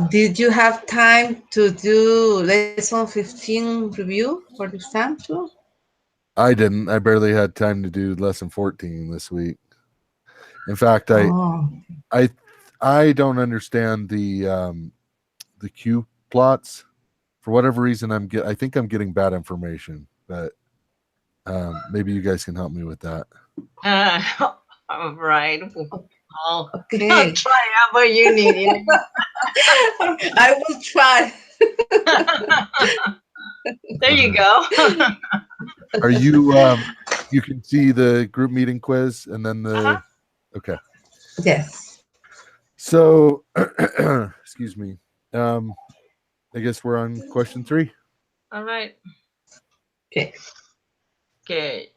Did you have time to do lesson 15 review for the exam too? I didn't. I barely had time to do lesson 14 this week. In fact, Oh, I I don't understand the Q plots. For whatever reason, I think I'm getting bad information, but maybe you guys can help me with that. Uh, all right. I'll, I'll okay. try however you need I will try. it. There you go. Are you you can see the group meeting quiz and then Uh-huh. the okay. Yes. So excuse me. Um I guess we're on question 3. All right. Okay. Okay.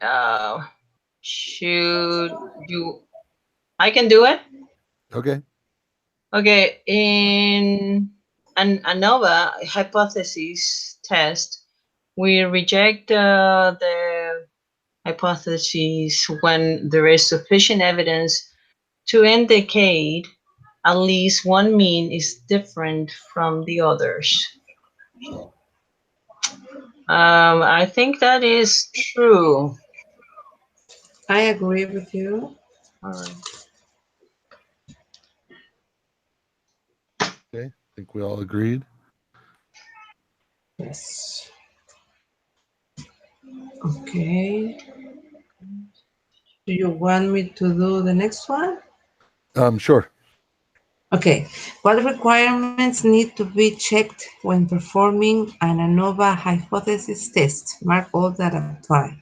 Should you? I can do it. Okay. Okay. In an ANOVA hypothesis test, we reject the hypothesis when there is sufficient evidence to indicate at least one mean is different from the others. I think that is true. I agree with you. All right. Okay. I think we all agreed. Yes. Okay. Do you want me to do the next one? Sure. Okay. What requirements need to be checked when performing an ANOVA hypothesis test? Mark all that apply.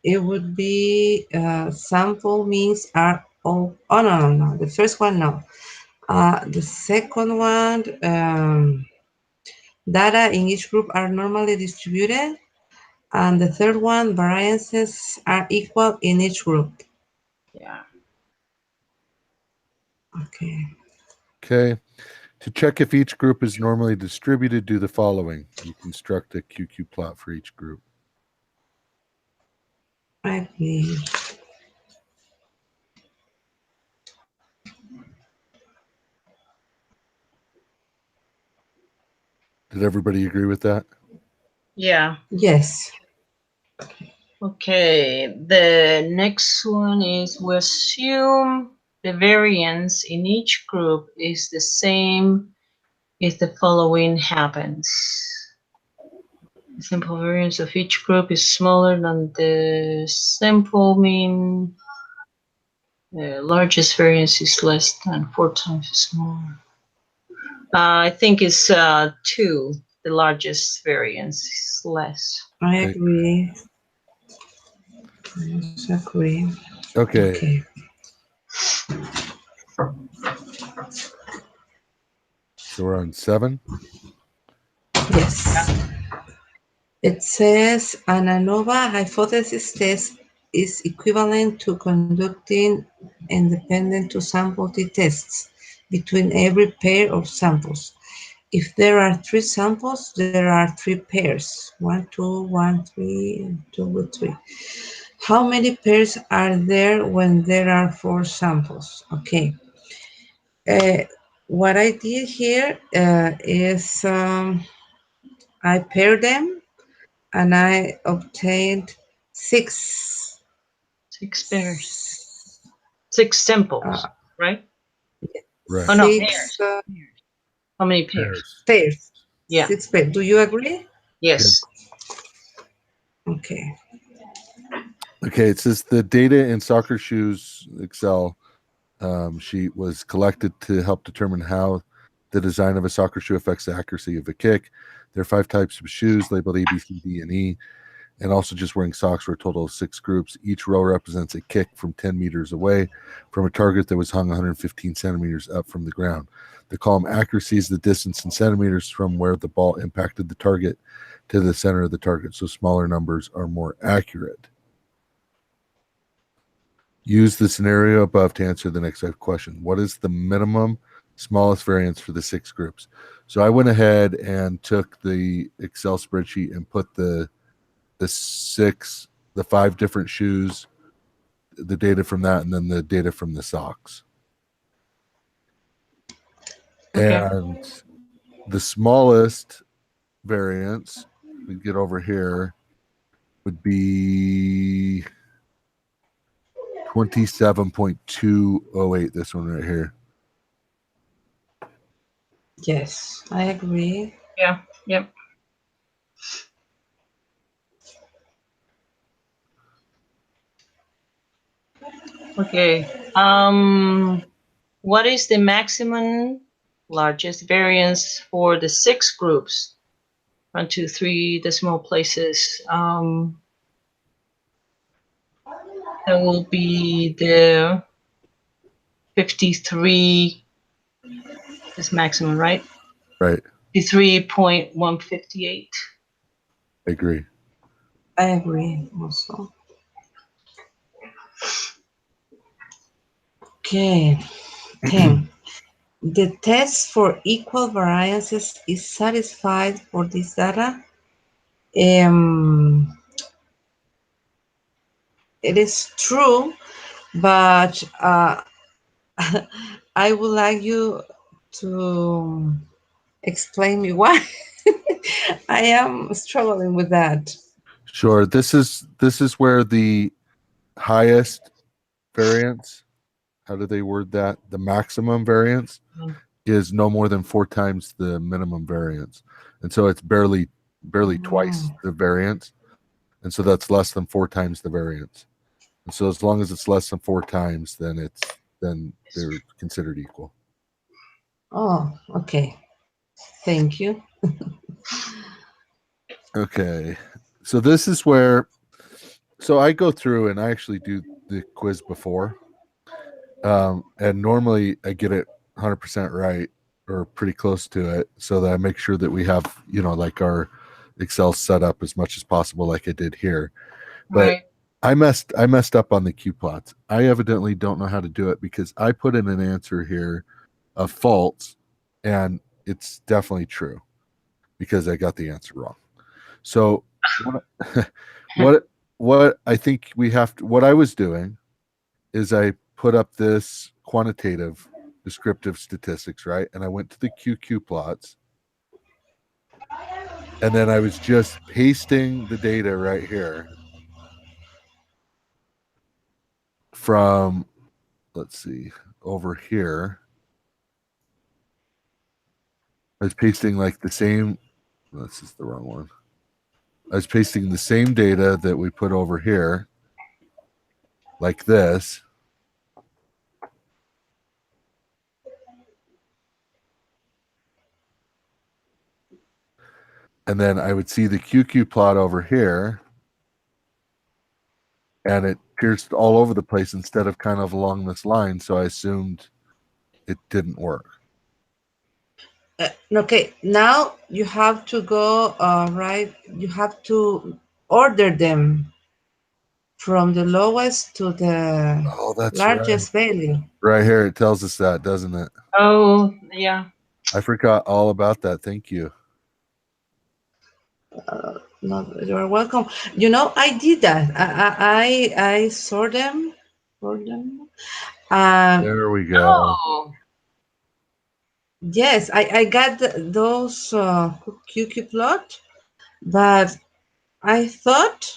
It would be sample means are all. Oh no, no, no. The first one, no. The second one, data in each group are normally distributed. And the third one, variances are equal in each group. Yeah. Okay. Okay. To check if each group is normally distributed, do the following. You construct a QQ plot for each group. I agree. Did everybody agree with that? Yeah. Yes. Okay. The next one is we assume the variance in each group is the same if the following happens. The simple variance of each group is smaller than the simple mean. The largest variance is less than 4 times smaller. I think it's 2. The largest variance is less. I Okay. agree. I also agree. Okay. Okay. So we're on 7. Yes. It says an ANOVA hypothesis test is equivalent to conducting independent two-sample t-tests between every pair of samples. If there are 3 samples, there are 3 pairs. 1, 2, 1, 3, and 2, 3. How many pairs are there when there are 4 samples? Okay. Uh, what I did here is I paired them and I obtained 6. 6 pairs. 6 samples, Uh, right? Right. Oh no, 6 pairs. How many pairs? Pairs. pairs. Yeah. 6 pairs. Do you agree? Yes. Okay. Okay. It says the data in soccer shoes Excel sheet was collected to help determine how the design of a soccer shoe affects the accuracy of a kick. There are 5 types of shoes labeled A, B, C, D, and E, and also just wearing socks for a total of 6 groups. Each row represents a kick from 10 meters away from a target that was hung 115 centimeters up from the ground. The column accuracy is the distance in centimeters from where the ball impacted the target to the center of the target, so smaller numbers are more accurate. Use the scenario above to answer the next question. What is the minimum smallest variance for the 6 groups? So I went ahead and took the Excel spreadsheet and put the 5 different shoes, the data from that, and then the data from the socks. Okay. And the smallest variance we get over here would be 27.208. This one right here. Yes, I agree. Yeah. Yep. Okay. What is the maximum largest variance for the six groups? 1, 2, 3 decimal places. That will be the 53 is maximum, right? Right. 53.158. I agree. I agree also. Okay. 10. The test for equal variances is satisfied for this data. It is true, but I would like you to explain me why. I am struggling with that. Sure. This is where the highest variance, how do they word that? The maximum variance is no more than 4 times the minimum variance. And so it's barely twice the variance. And so that's less than 4 times the variance. And so as long as it's less than 4 times, then they're considered equal. Oh, okay. Thank you. Okay. So this is where I go through and I actually do the quiz before. And normally I get it 100% right or pretty close to it, so that I make sure that we have, like our Excel set up as much as possible, like I did here. But Right. I messed up on the Q plots. I evidently don't know how to do it because I put in an answer here of false, and it's definitely true because I got the answer wrong. So what what I think we have to, what I was doing is I put up this quantitative descriptive statistics, right? And I went to the QQ plots, and then I was just pasting the data right here from, let's see, over here. I was pasting like the same, this is the wrong one. I was pasting the same data that we put over here, like this. And then I would see the QQ plot over here, and it pierced all over the place instead of kind of along this line. So I assumed it didn't work. Okay, now you have to go, right? You have to order them from the lowest to the Oh, that's right. largest value. Right here, it tells us that, doesn't it? Oh, yeah. I forgot all about that. Thank you. No, you're welcome. I did that. I saw them for them. There we go. Oh, Yes, I got those QQ plot, but I thought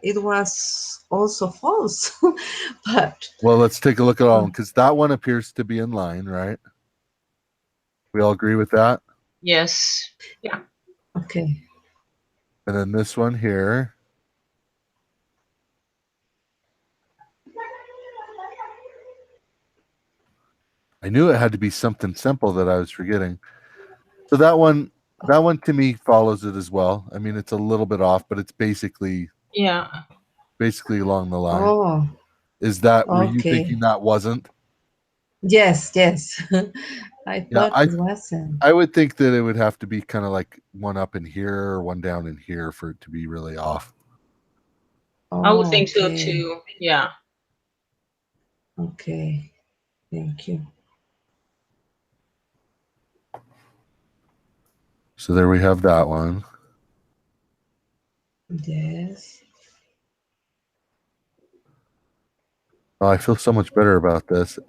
it was also false. But Well, let's take a look at all of them because that one appears to be in line, right? We all agree with that. yes. Yeah. okay, And then this one here. I knew it had to be something simple that I was forgetting. So that one to me follows it as well. I mean, it's a little bit off, but it's basically Yeah. along the line. oh, Were you okay, thinking that wasn't? yes, yes. I Yeah, thought it wasn't. I would think that it would have to be kind of like one up in here or one down in here for it to be really off. I would Oh, think so okay, too. Yeah. okay. Thank you. So there we have that one. Yes. Oh, I feel so much better about this. It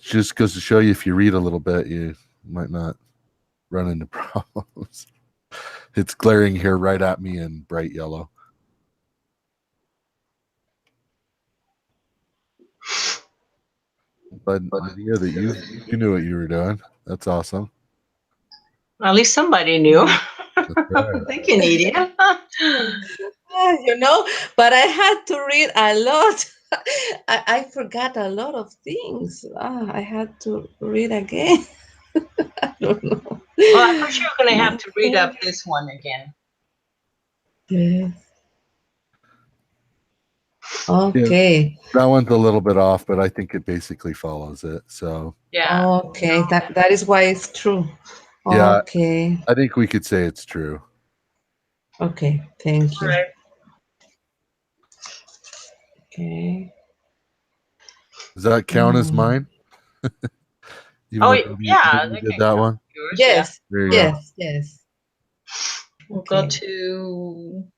just goes to show you if you read a little bit, you might not run into problems. It's glaring here right at me in bright yellow. But Lydia, that you knew what you were doing. That's awesome. At least somebody knew. That's right. Thank you, Nidia. But I had to read a lot. I forgot a lot of things. I had to read again. I don't know. Well, I'm for sure going to have to read Okay. up this one again. Yes. Yeah, Okay. that one's a little bit off, but I think it basically follows it. So Yeah. Okay. That is why it's true. yeah, Okay. I think we could say it's true. Okay. Thank All you. right. Okay. Does that count as Mm. mine? Even Oh, though yeah, maybe that did can that count. one? Yours, yeah. Yes. There you go. Yes. Yes. We'll go Okay. to.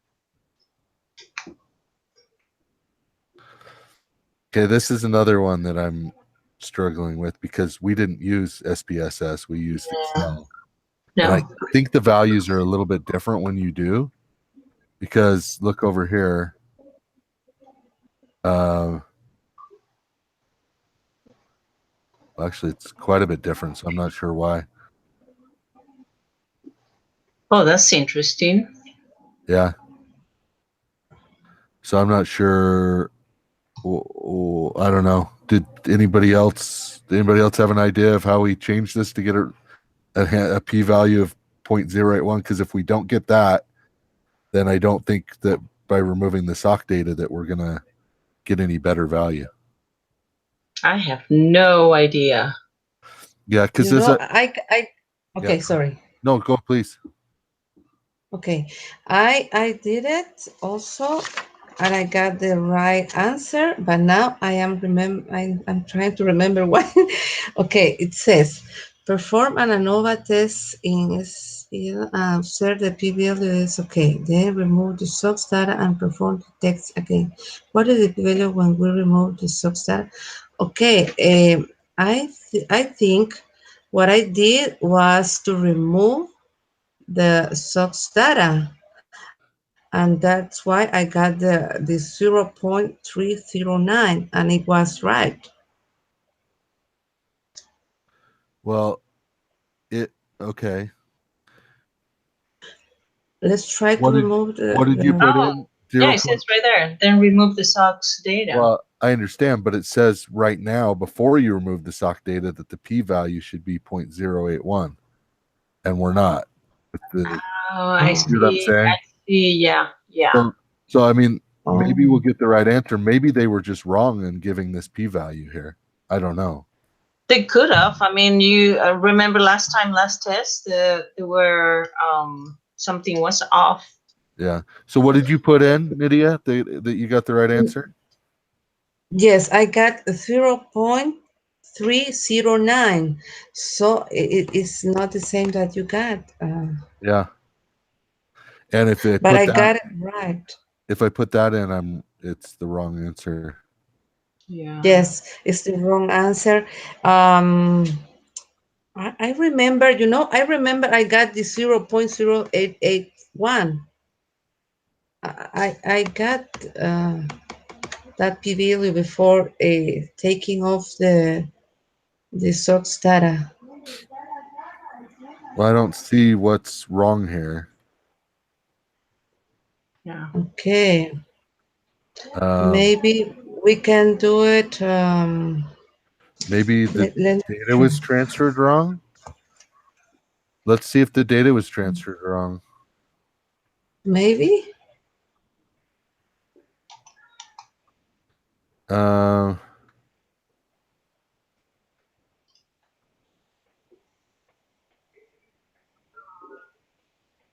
Okay, this is another one that I'm struggling with because we didn't use SPSS, we used Excel. And I No. think the values are a little bit different when you do, because look over here. Actually, it's quite a bit different, so I'm not sure why. Oh, that's interesting. Yeah. So I'm not sure. I don't know. Did anybody else have an idea of how we change this to get a p-value of 0.081? Because if we don't get that, then I don't think that by removing the sock data that we're gonna get any better value. I have no idea. Yeah, because You there's know, a yeah. okay, sorry. No, go please. Okay. I did it also and I got the right answer, but now I'm trying to remember what. Okay, it says perform an ANOVA test in SQL and observe the p-value is okay. Then remove the source data and perform the text again. What is the p-value when we remove the source data? Okay, I think what I did was to remove the SOX data, and that's why I got the 0.309, and it was right. Well, okay. Let's try to What did remove what did you put Oh, in? yeah, Zero it says point. right there. Then remove the socks data. Well, I understand, but it says right now before you remove the sock data that the p-value should be 0.081, and we're not. Oh, Oh, I You know what I'm see. saying? I see. Yeah, yeah. So I mean, oh. maybe we'll get the right answer. Maybe they were just wrong in giving this p-value here. I don't know. They could have. I mean, you remember last test, there were something was off. Yeah. So what did you put in, Nydia? That you got the right answer? Yes, I got 0.309. So it is not the same that you got, Yeah. And but I got it right. if I put that in, it's the wrong answer. Yeah. Yes, it's the wrong answer. I remember, I got the 0.0881. I got that p-value before taking off the SOX data. Well, I don't see what's wrong here. Yeah. Okay, Um, maybe we can do it. maybe the Let data was transferred wrong. Let's see if the data was transferred wrong. maybe. Uh,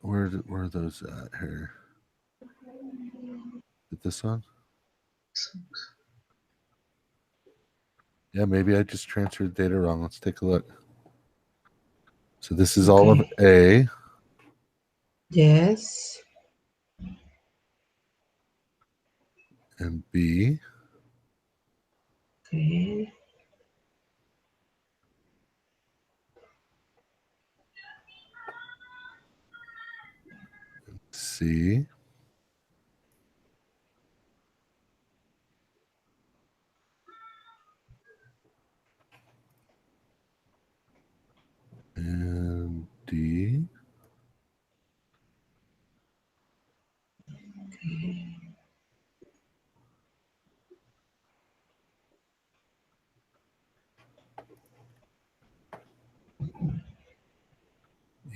where are those at here? Is it this one? Yeah, maybe I just transferred data wrong. Let's take a look. So this is all of Okay. A, Yes. and B. Okay. C. And D.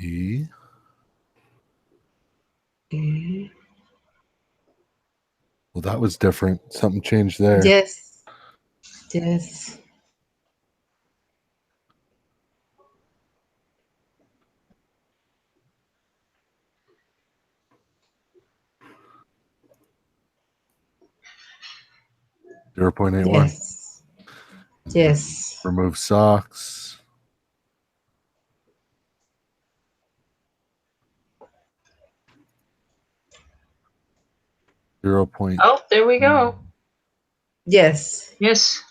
E. Okay. Well, that was different. Something changed there. Yes. Yes. 0.81. Yes. Yes. Remove socks. Oh, there we go. Yes. Yes.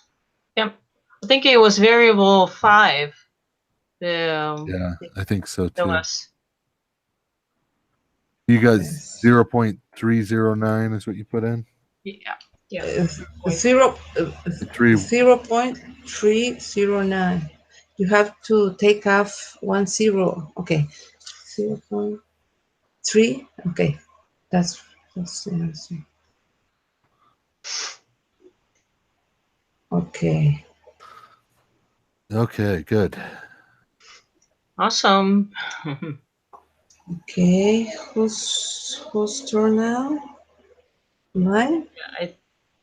Yep. I think it was variable 5. Yeah, I think so That too. was. You guys, Yes. 0.309 is what you put in? Yeah. Yeah. Zero, Three. 0.309. You have to take off 1 0. Okay. 0.3. Okay. That's the answer. Okay. Okay, good. Awesome. Okay. Whose turn now? Mine?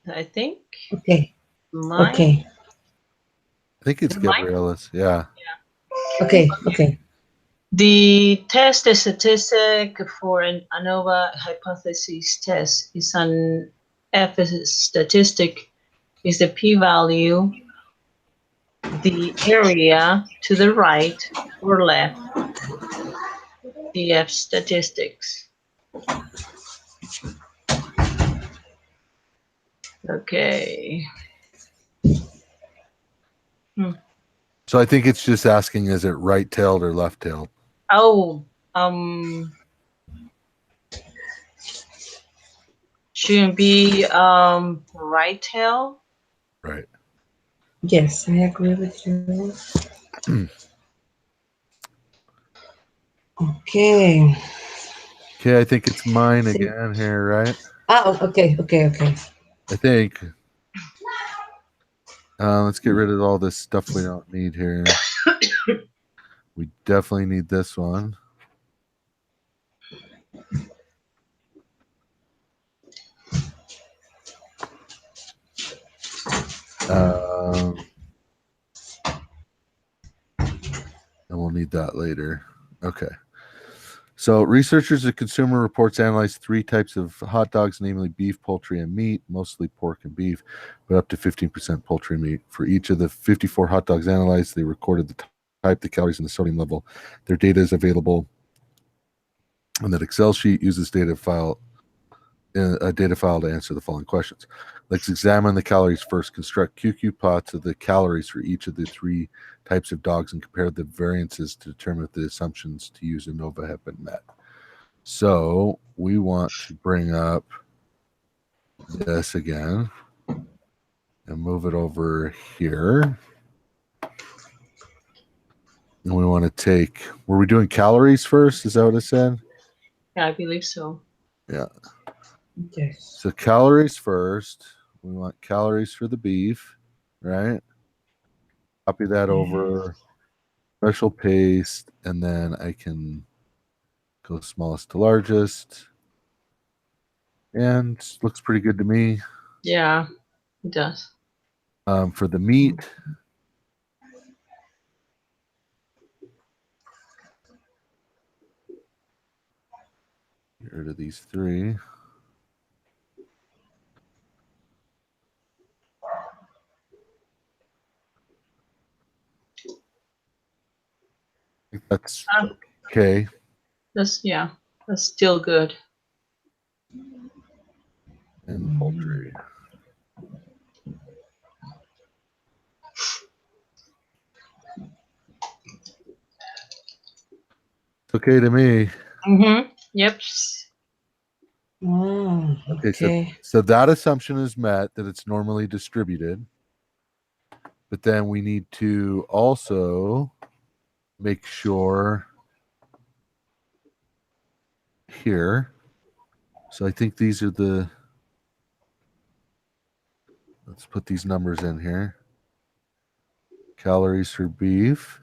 I think Okay. mine. Okay. I think it's Mine? Gabriella's. Yeah. Okay. Okay. The test, the statistic for an ANOVA hypothesis test is an F statistic is the p-value, the area to the right or left, the F statistics. Okay. So I think it's just asking, is it right-tailed or left-tailed? Oh, shouldn't be right tail. Right. Yes, I agree with you. Okay. Okay, I think it's mine again here, right? Oh, okay. Okay. Okay. I think. Let's get rid of all this stuff we don't need here. We definitely need this one. And we'll need that later. Okay. So researchers at Consumer Reports analyzed 3 types of hot dogs, namely beef, poultry, and meat, mostly pork and beef, but up to 15% poultry and meat. For each of the 54 hot dogs analyzed, they recorded the type, the calories, and the sodium level. Their data is available on that Excel sheet. Uses a data file to answer the following questions. Let's examine the calories first. Construct QQ plots of the calories for each of the 3 types of dogs and compare the variances to determine if the assumptions to use ANOVA have been met. So we want to bring up this again and move it over here. And we want to take, were we doing calories first? Is that what it said? Yeah, I believe so. Yeah. Yes. So calories first. We want calories for the beef, right? Copy that over, special paste, and then I can go smallest to largest. And looks pretty good to me. Yeah, it does. For the meat, get rid of these 3. I think that's okay. That's still good. And poultry. It's okay to me. Mm-hmm. Yep. Okay. So that assumption is met, that it's normally distributed. But then we need to also make sure here. So I think these are let's put these numbers in here. Calories for beef.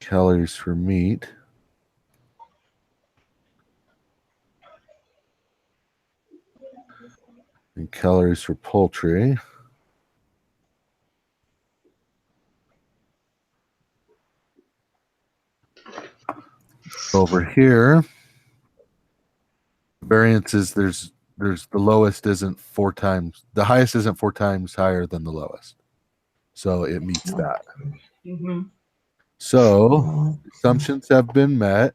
Calories for meat. And calories for poultry. Over here, variance is there's the lowest isn't 4 times, the highest isn't 4 times higher than the lowest. So it meets that. Mm-hmm. So assumptions have been met.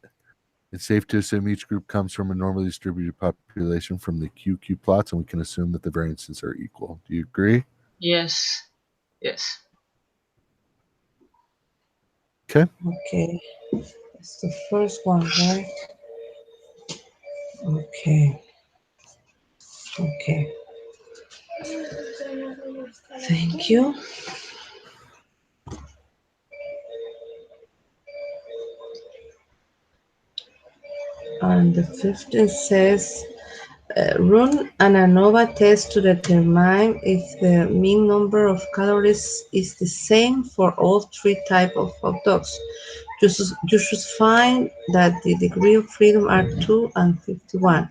It's safe to assume each group comes from a normally distributed population from the QQ plots, and we can assume that the variances are equal. Do you agree? Yes. Yes. Okay. Okay. That's the first one, right? Okay. Okay. Thank you. And the 15 says, run an ANOVA test to determine if the mean number of calories is the same for all 3 types of hot dogs. You should find that the degree of freedom are 2 and 51.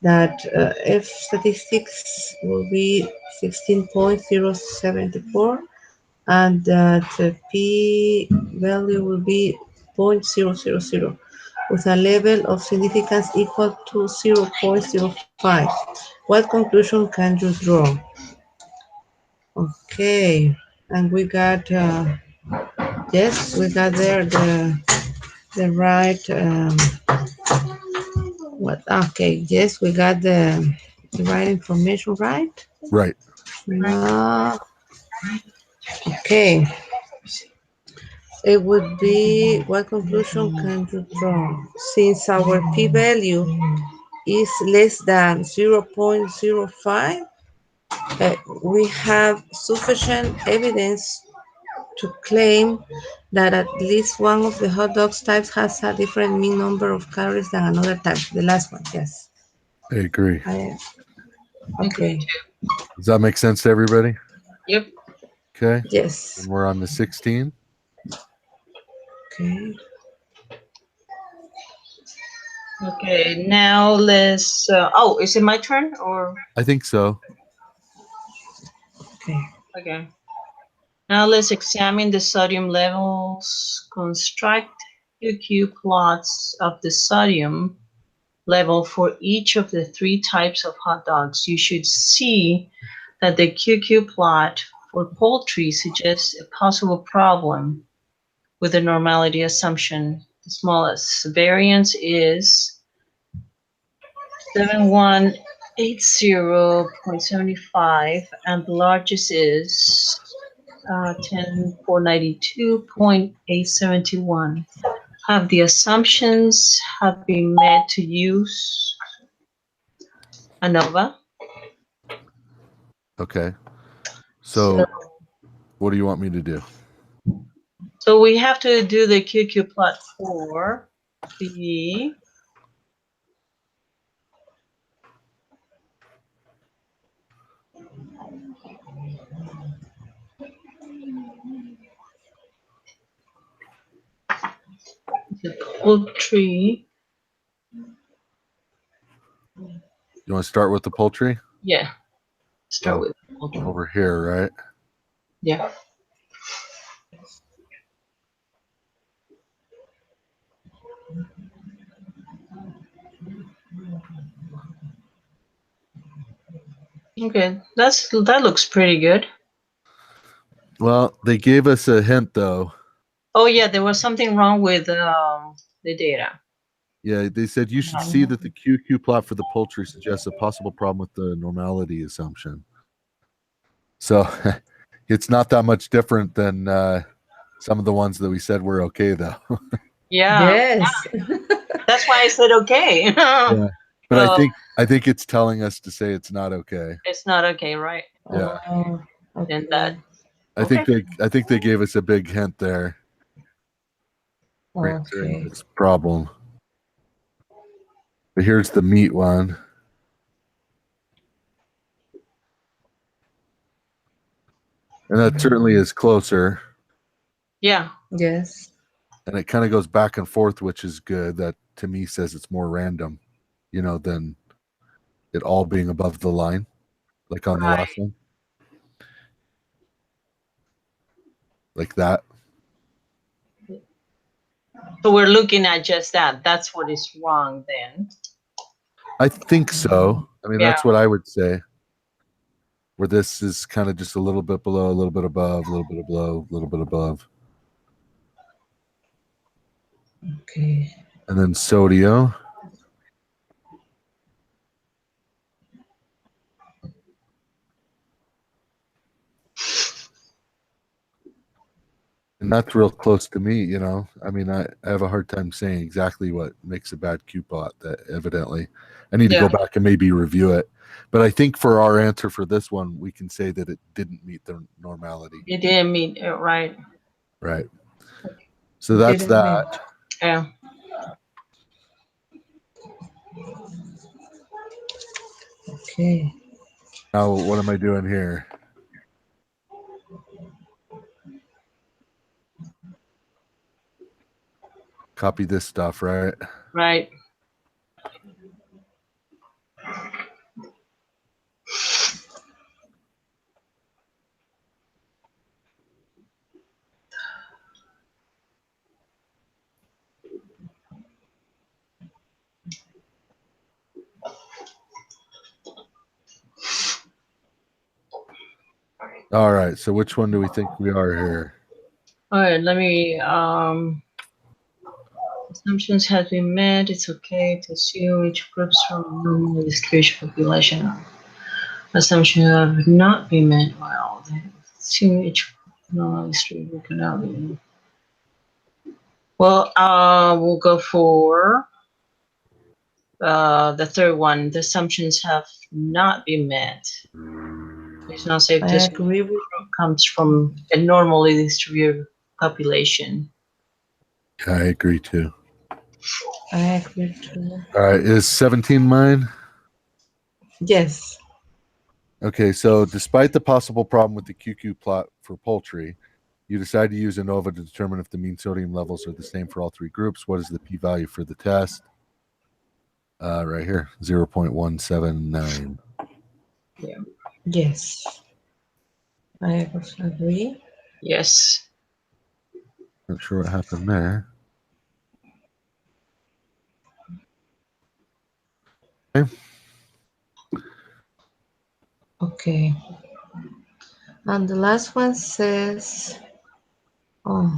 That F statistics will be 16.074 and that p value will be 0.000 with a level of significance equal to 0.05. What conclusion can you draw? Okay, and we got yes, we got there the right what? Okay, yes, we got the right information, right? Right. No. Okay, it would be what conclusion can you draw? Since our p-value is less than 0.05, we have sufficient evidence to claim that at least one of the hot dogs types has a different mean number of calories than another type. The last one, yes. I agree. Okay. Does that make sense to everybody? Yep. Okay. Yes. And we're on the 16. Okay. Okay. Now let's. Oh, is it my turn or? I think so. Okay. Okay. Now let's examine the sodium levels. Construct QQ plots of the sodium level for each of the 3 types of hot dogs. You should see that the QQ plot for poultry suggests a possible problem with the normality assumption. The smallest variance is 7180.75 and the largest is 10,492.871. Have the assumptions have been made to use ANOVA? Okay. So, So what do you want me to do? so we have to do the QQ plot for the poultry. You want to start with the poultry? Yeah, start with poultry. Over here, right? Yeah. Okay, that looks pretty good. Well, they gave us a hint though. Oh yeah, there was something wrong with the data. Yeah, they said you should see that the QQ plot for the poultry suggests a possible problem with the normality assumption. So it's not that much different than some of the ones that we said were okay though. Yeah, Yes. that's why I said okay. Yeah. But So I think it's telling us to say it's not okay. it's not okay, right? Yeah. Oh, Then that okay. okay. I think they gave us a big hint there for answering Okay. this problem. But here's the meat one. And that certainly is closer. Yeah, Yes. And it kind of goes back and forth, which is good. That to me says it's more random, than it all being above the line, like on the right. last one. Like that. So we're looking at just that. That's what is wrong then. I think so. I mean, Yeah. that's what I would say. Where this is kind of just a little bit below, a little bit above, a little bit below, a little bit above. Okay. And then sodio. And that's real close to me. I mean, I have a hard time saying exactly what makes a bad QPOT. That evidently, I need to Yeah. go back and maybe review it. But I think for our answer for this one, we can say that it didn't meet the normality. You didn't meet it right. Right. So that's Didn't that. meet. Yeah. Okay. Now, what am I doing here? Copy this stuff, right? Right. All right. So which one do we think we are here? All right, let me assumptions have been met. It's okay to assume each group's from normal distribution population. Assumptions have not been met. Well, they assume each normal distribution cannot be. Well, we'll go for the third one. The assumptions have not been met. Please not say if I this agree with. group comes from a normally distributed population. Yeah, I agree too. I agree too. All right. Is 17 mine? Yes. Okay. So despite the possible problem with the QQ plot for poultry, you decide to use ANOVA to determine if the mean sodium levels are the same for all three groups. What is the p-value for the test? Right here, 0.179. Yeah. Yes. I also agree. Yes. Not sure what happened there. Okay. Okay. And the last one says, oh,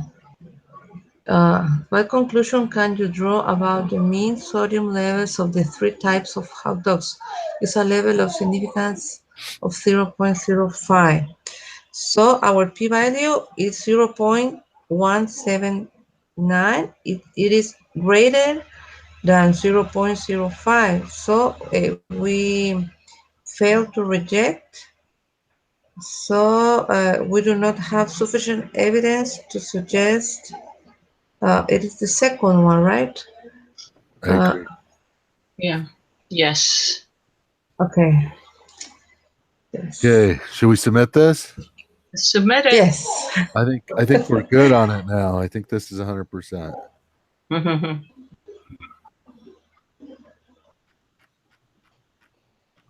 what conclusion can you draw about the mean sodium levels of the three types of hot dogs? It's a level of significance of 0.05. So our p-value is 0.179. It is greater than 0.05. So we fail to reject. So we do not have sufficient evidence to suggest it is the second one, right? I Uh, agree. Yeah. Yes. okay. Yes. Okay, should we submit this? Submit it. Yes. I think we're good on it now. I think this is 100%.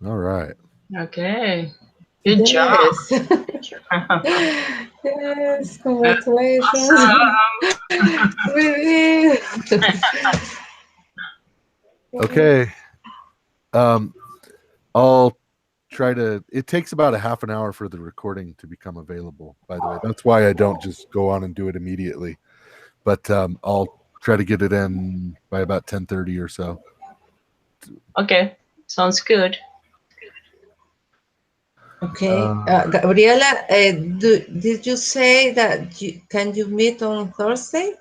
All right. Okay. Good job. Yes. Yes. Congratulations. We did. Okay. Um, I'll try to. It takes about a half an hour for the recording to become available. By the way, that's why I don't just go on and do it immediately. But I'll try to get it in by about 10:30 or so. Okay. Sounds good. Okay. Gabriela, did you say that can you meet on Thursday?